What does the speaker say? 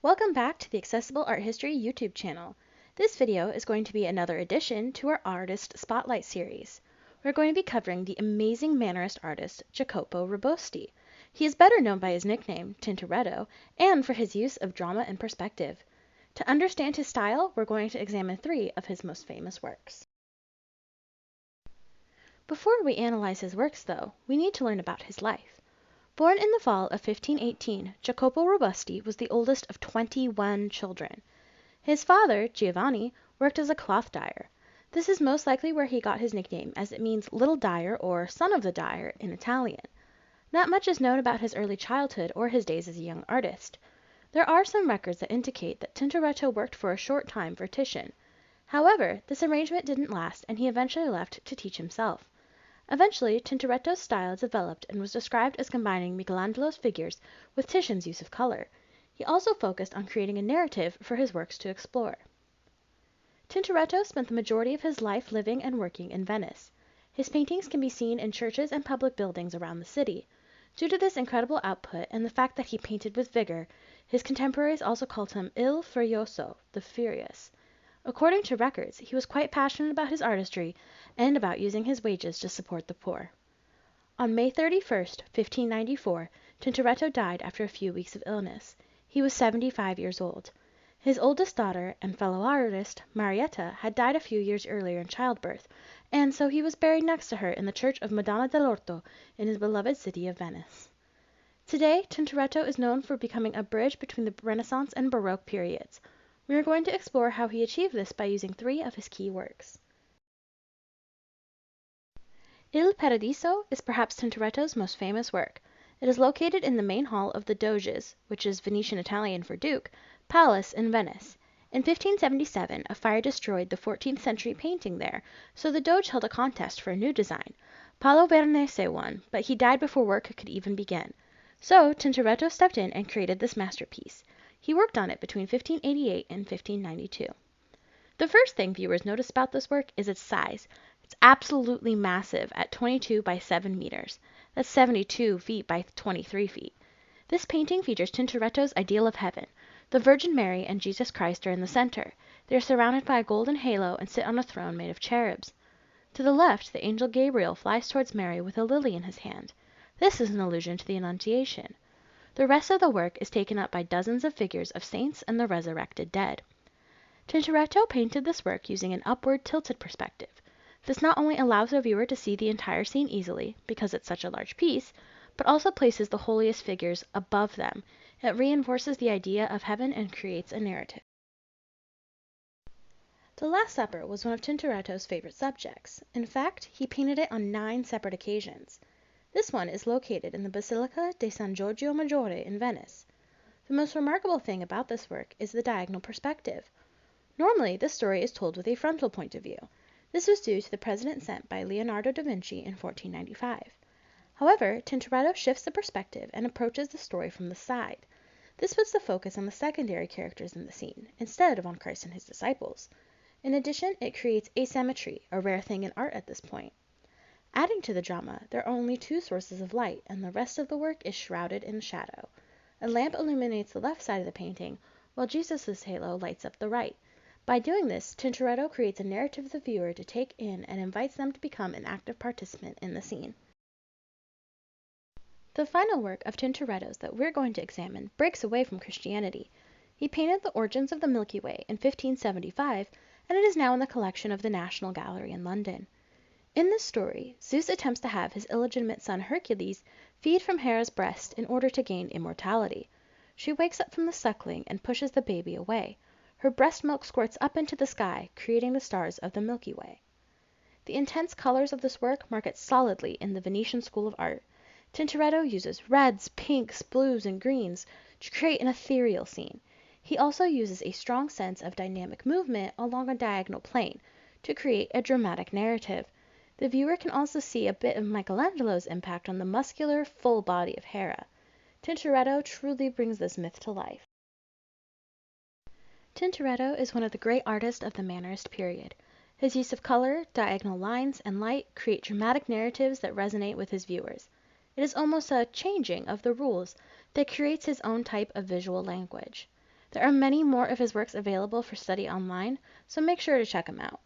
Welcome back to the Accessible Art History YouTube channel. This video is going to be another addition to our Artist Spotlight series. We're going to be covering the amazing Mannerist artist Jacopo Robusti. He is better known by his nickname, Tintoretto, and for his use of drama and perspective. To understand his style, we're going to examine 3 of his most famous works. Before we analyze his works, though, we need to learn about his life. Born in the fall of 1518, Jacopo Robusti was the oldest of 21 children. His father, Giovanni, worked as a cloth dyer. This is most likely where he got his nickname, as it means little dyer or son of the dyer in Italian. Not much is known about his early childhood or his days as a young artist. There are some records that indicate that Tintoretto worked for a short time for Titian. However, this arrangement didn't last and he eventually left to teach himself. Eventually, Tintoretto's style developed and was described as combining Michelangelo's figures with Titian's use of color. He also focused on creating a narrative for his works to explore. Tintoretto spent the majority of his life living and working in Venice. His paintings can be seen in churches and public buildings around the city. Due to this incredible output and the fact that he painted with vigor, his contemporaries also called him Il Furioso, the Furious. According to records, he was quite passionate about his artistry and about using his wages to support the poor. On May 31st, 1594, Tintoretto died after a few weeks of illness. He was 75 years old. His oldest daughter and fellow artist, Marietta, had died a few years earlier in childbirth, and so he was buried next to her in the Church of Madonna dell'Orto in his beloved city of Venice. Today, Tintoretto is known for becoming a bridge between the Renaissance and Baroque periods. We are going to explore how he achieved this by using 3 of his key works. Il Paradiso is perhaps Tintoretto's most famous work. It is located in the main hall of the Doge's, which is Venetian Italian for Duke, palace in Venice. In 1577, a fire destroyed the 14th century painting there, so the Doge held a contest for a new design. Paolo Veronese won, but he died before work could even begin. So Tintoretto stepped in and created this masterpiece. He worked on it between 1588 and 1592. The first thing viewers notice about this work is its size. It's absolutely massive at 22 by 7 meters. That's 72 feet by 23 feet. This painting features Tintoretto's ideal of heaven. The Virgin Mary and Jesus Christ are in the center. They are surrounded by a golden halo and sit on a throne made of cherubs. To the left, the angel Gabriel flies towards Mary with a lily in his hand. This is an allusion to the Annunciation. The rest of the work is taken up by dozens of figures of saints and the resurrected dead. Tintoretto painted this work using an upward tilted perspective. This not only allows the viewer to see the entire scene easily, because it's such a large piece, but also places the holiest figures above them. It reinforces the idea of heaven and creates a narrative. The Last Supper was one of Tintoretto's favorite subjects. In fact, he painted it on 9 separate occasions. This one is located in the Basilica di San Giorgio Maggiore in Venice. The most remarkable thing about this work is the diagonal perspective. Normally, this story is told with a frontal point of view. This was due to the precedent set by Leonardo da Vinci in 1495. However, Tintoretto shifts the perspective and approaches the story from the side. This puts the focus on the secondary characters in the scene, instead of on Christ and his disciples. In addition, it creates asymmetry, a rare thing in art at this point. Adding to the drama, there are only 2 sources of light, and the rest of the work is shrouded in shadow. A lamp illuminates the left side of the painting, while Jesus' halo lights up the right. By doing this, Tintoretto creates a narrative for the viewer to take in and invites them to become an active participant in the scene. The final work of Tintoretto's that we're going to examine breaks away from Christianity. He painted the origins of the Milky Way in 1575, and it is now in the collection of the National Gallery in London. In this story, Zeus attempts to have his illegitimate son Hercules feed from Hera's breast in order to gain immortality. She wakes up from the suckling and pushes the baby away. Her breast milk squirts up into the sky, creating the stars of the Milky Way. The intense colors of this work mark it solidly in the Venetian school of art. Tintoretto uses reds, pinks, blues, and greens to create an ethereal scene. He also uses a strong sense of dynamic movement along a diagonal plane to create a dramatic narrative. The viewer can also see a bit of Michelangelo's impact on the muscular, full body of Hera. Tintoretto truly brings this myth to life. Tintoretto is one of the great artists of the Mannerist period. His use of color, diagonal lines, and light create dramatic narratives that resonate with his viewers. It is almost a changing of the rules that creates his own type of visual language. There are many more of his works available for study online, so make sure to check them out.